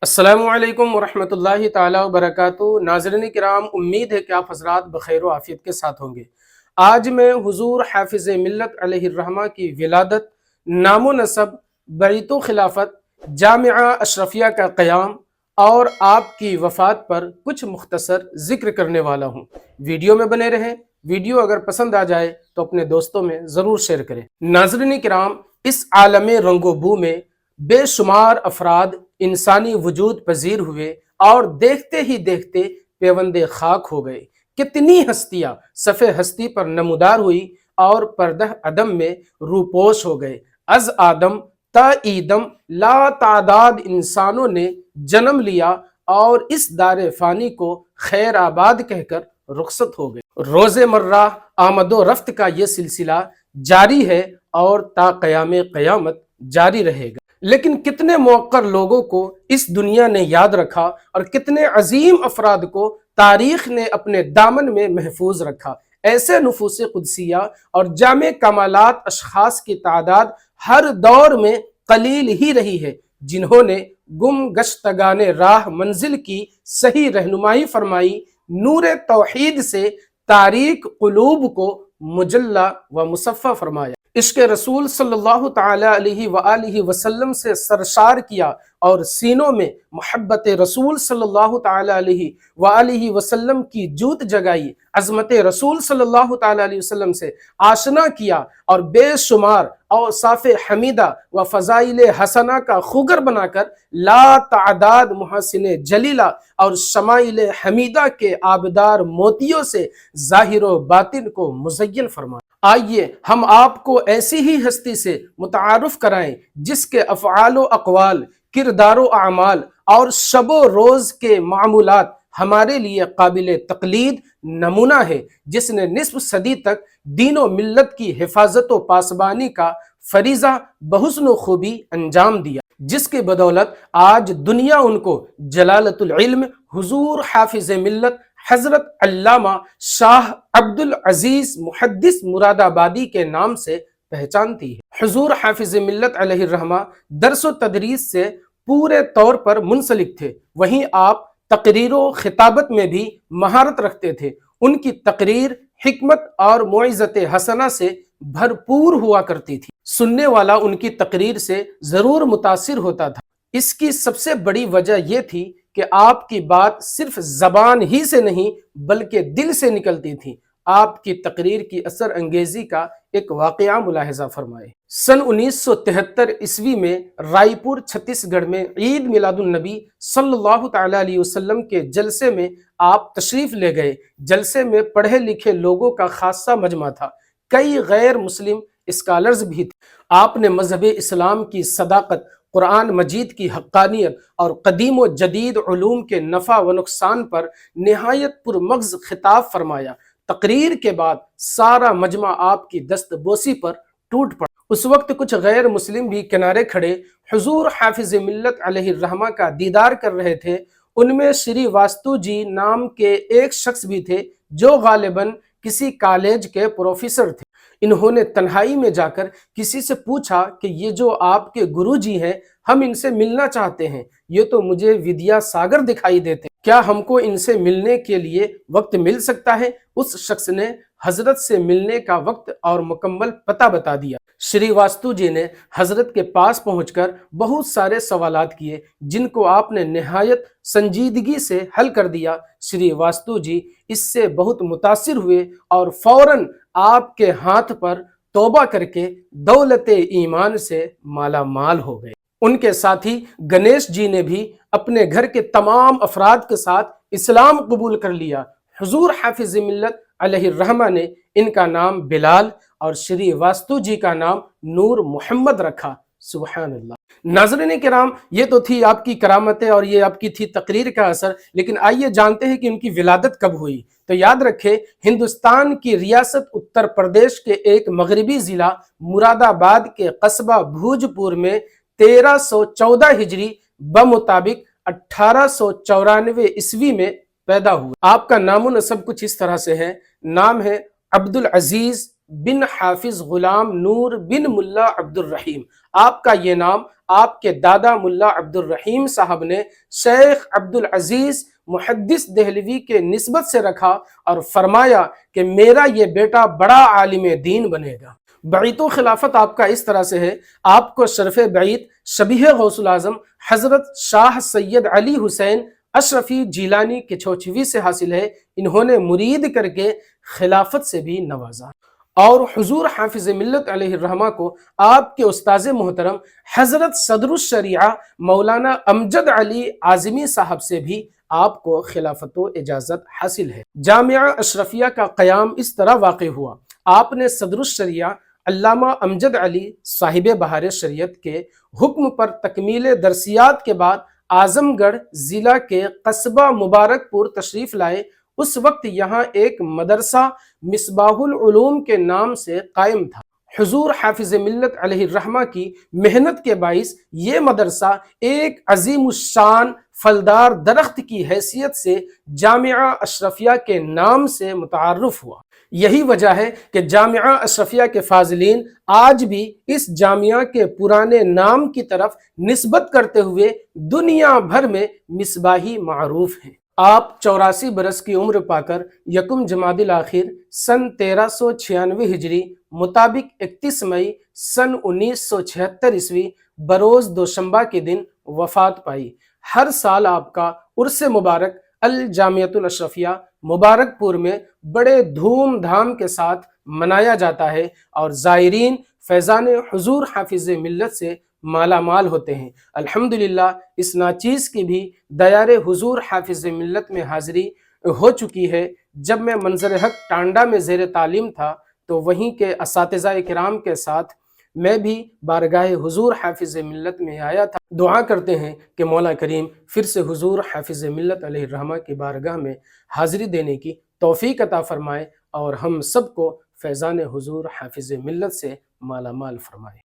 السلام علیکم ورحمۃ اللہ تعالی وبرکاتہ۔ ناظرین کرام، امید ہے کہ آپ حضرات بخیر و عافیت کے ساتھ ہوں گے۔ آج میں حضور حافظ ملت علیہ الرحمہ کی ولادت، نام و نسب، بیعت و خلافت، جامعہ اشرفیہ کا قیام اور آپ کی وفات پر کچھ مختصر ذکر کرنے والا ہوں۔ ویڈیو میں بنے رہیں۔ ویڈیو اگر پسند آ جائے تو اپنے دوستوں میں ضرور شیئر کریں۔ ناظرین کرام، اس عالم رنگ و بو میں بے شمار افراد انسانی وجود پذیر ہوئے اور دیکھتے ہی دیکھتے پیوند خاک ہو گئے۔ کتنی ہستیاں صف ہستی پر نمودار ہوئی اور پردہ عدم میں روپوش ہو گئے۔ از آدم تا ایدم لا تعداد انسانوں نے جنم لیا اور اس دار فانی کو خیر آباد کہہ کر رخصت ہو گئے۔ روز مرہ آمد و رفت کا یہ سلسلہ جاری ہے اور تا قیام قیامت جاری رہے گا۔ لیکن کتنے موقر لوگوں کو اس دنیا نے یاد رکھا اور کتنے عظیم افراد کو تاریخ نے اپنے دامن میں محفوظ رکھا۔ ایسے نفوس قدسیہ اور جامع کمالات اشخاص کی تعداد ہر دور میں قلیل ہی رہی ہے، جنہوں نے گم گشتگان راہ منزل کی صحیح رہنمائی فرمائی، نور توحید سے تاریک قلوب کو مجلہ و مصفہ فرمایا، عشق رسول صلی اللہ تعالی علیہ وآلہ وسلم سے سرشار کیا اور سینوں میں محبت رسول صلی اللہ تعالی علیہ وآلہ وسلم کی جوت جگائی، عظمت رسول صلی اللہ تعالی علیہ وسلم سے آشنا کیا اور بے شمار اوصاف حمیدہ و فضائل حسنہ کا خوگر بنا کر لا تعداد محاسن جلیلہ اور شمائل حمیدہ کے آبدار موتیوں سے ظاہر و باطن کو مزین فرمایا۔ آئیے ہم آپ کو ایسی ہی ہستی سے متعارف کرائیں جس کے افعال و اقوال، کردار و اعمال اور شب و روز کے معمولات ہمارے لیے قابل تقلید نمونہ ہے، جس نے نصف صدی تک دین و ملت کی حفاظت و پاسبانی کا فریضہ بحسن و خوبی انجام دیا، جس کی بدولت آج دنیا ان کو جلالت العلم حضور حافظ ملت حضرت علامہ شاہ عبد العزیز محدث مراد آبادی کے نام سے پہچانتی ہے۔ حضور حافظ ملت علیہ الرحمہ درس و تدریس سے پورے طور پر منسلک تھے، وہیں آپ تقریر و خطابت میں بھی مہارت رکھتے تھے۔ ان کی تقریر حکمت اور موعظت حسنہ سے بھرپور ہوا کرتی تھی، سننے والا ان کی تقریر سے ضرور متاثر ہوتا تھا۔ اس کی سب سے بڑی وجہ یہ تھی کہ آپ کی بات صرف زبان ہی سے نہیں بلکہ دل سے نکلتی تھی۔ آپ کی تقریر کی اثر انگیزی کا ایک واقعہ ملاحظہ فرمائے۔ سن 1973 میں رائے پور چھتیس گڑھ میں عید میلاد النبی صلی اللہ تعالی علیہ وسلم کے جلسے میں آپ تشریف لے گئے۔ جلسے میں پڑھے لکھے لوگوں کا خاصہ مجمع تھا، کئی غیر مسلم اسکالرز بھی تھے۔ آپ نے مذہب اسلام کی صداقت، قرآن مجید کی حقانیت اور قدیم و جدید علوم کے نفع و نقصان پر نہایت پرمغز خطاب فرمایا۔ تقریر کے بعد سارا مجمع آپ کی دست بوسی پر ٹوٹ پڑا۔ اس وقت کچھ غیر مسلم بھی کنارے کھڑے حضور حافظ ملت علیہ الرحمہ کا دیدار کر رہے تھے۔ ان میں شری واستو جی نام کے ایک شخص بھی تھے جو غالباً کسی کالج کے پروفیسر تھے۔ انہوں نے تنہائی میں جا کر کسی سے پوچھا کہ یہ جو آپ کے گرو جی ہیں، ہم ان سے ملنا چاہتے ہیں، یہ تو مجھے ودیا ساگر دکھائی دیتے، کیا ہم کو ان سے ملنے کے لیے وقت مل سکتا ہے؟ اس شخص نے حضرت سے ملنے کا وقت اور مکمل پتہ بتا دیا۔ شری واستو جی نے حضرت کے پاس پہنچ کر بہت سارے سوالات کیے، جن کو آپ نے نہایت سنجیدگی سے حل کر دیا۔ شری واستو جی اس سے بہت متاثر ہوئے اور فوراً آپ کے ہاتھ پر توبہ کر کے دولت ایمان سے مالا مال ہو گئے۔ ان کے ساتھی گنیش جی نے بھی اپنے گھر کے تمام افراد کے ساتھ اسلام قبول کر لیا۔ حضور حافظ ملت علیہ الرحمہ نے ان کا نام بلال اور شری واستو جی کا نام نور محمد رکھا۔ سبحان اللہ۔ ناظرین کرام، یہ تو تھی آپ کی کرامتیں اور یہ آپ کی تھی تقریر کا اثر، لیکن آئیے جانتے ہیں کہ ان کی ولادت کب ہوئی۔ تو یاد رکھیں، ہندوستان کی ریاست اتر پردیش کے ایک مغربی ضلع مراد آباد کے قصبہ بھوجپور میں 1314 ہجری بمطابق 1894 عیسوی میں پیدا ہوئے۔ آپ کا نام و نسب کچھ اس طرح سے ہے۔ نام ہے عبد العزیز بن حافظ غلام نور بن ملا عبد الرحیم۔ آپ کا یہ نام آپ کے دادا ملا عبد الرحیم صاحب نے شیخ عبد العزیز محدث دہلوی کے نسبت سے رکھا اور فرمایا کہ میرا یہ بیٹا بڑا عالم دین بنے گا۔ بعیت و خلافت آپ کا اس طرح سے ہے، آپ کو شرف بعیت شبیہ غوث الاعظم حضرت شاہ سید علی حسین اشرفی جیلانی کے چوچوی سے حاصل ہے۔ انہوں نے مرید کر کے خلافت سے بھی نوازا، اور حضور حافظ ملت علیہ الرحمہ کو آپ کے استاذ محترم حضرت صدر الشریعہ مولانا امجد علی اعظمی صاحب سے بھی آپ کو خلافت و اجازت حاصل ہے۔ جامعہ اشرفیہ کا قیام اس طرح واقع ہوا، آپ نے صدر الشریعہ علامہ امجد علی صاحب بہار شریعت کے حکم پر تکمیل درسیات کے بعد اعظم گڑھ ضلع کے قصبہ مبارک پور تشریف لائے۔ اس وقت یہاں ایک مدرسہ مصباح العلوم کے نام سے قائم تھا۔ حضور حافظ ملت علیہ الرحمہ کی محنت کے باعث یہ مدرسہ ایک عظیم الشان پھلدار درخت کی حیثیت سے جامعہ اشرفیہ کے نام سے متعارف ہوا۔ یہی وجہ ہے کہ جامعہ اشرفیہ کے فاضلین آج بھی اس جامعہ کے پرانے نام کی طرف نسبت کرتے ہوئے دنیا بھر میں مصباحی معروف ہیں۔ آپ 84 برس کی عمر پا کر یکم جمادی الاخر سن 1396 ہجری مطابق 31 مئی سن 1976 عیسوی بروز دوشنبہ کے دن وفات پائی۔ ہر سال آپ کا عرس مبارک الجامعۃ الاشرفیہ مبارک پور میں بڑے دھوم دھام کے ساتھ منایا جاتا ہے، اور زائرین فیضان حضور حافظ ملت سے مالا مال ہوتے ہیں۔ الحمدللہ اس ناچیز کی بھی دیار حضور حافظ ملت میں حاضری ہو چکی ہے۔ جب میں منظر حق ٹانڈا میں زیر تعلیم تھا تو وہیں کے اساتذہ کرام کے ساتھ میں بھی بارگاہ حضور حافظ ملت میں آیا تھا۔ دعا کرتے ہیں کہ مولا کریم پھر سے حضور حافظ ملت علیہ الرحمہ کی بارگاہ میں حاضری دینے کی توفیق عطا فرمائے، اور ہم سب کو فیضان حضور حافظ ملت سے مالا مال فرمائے۔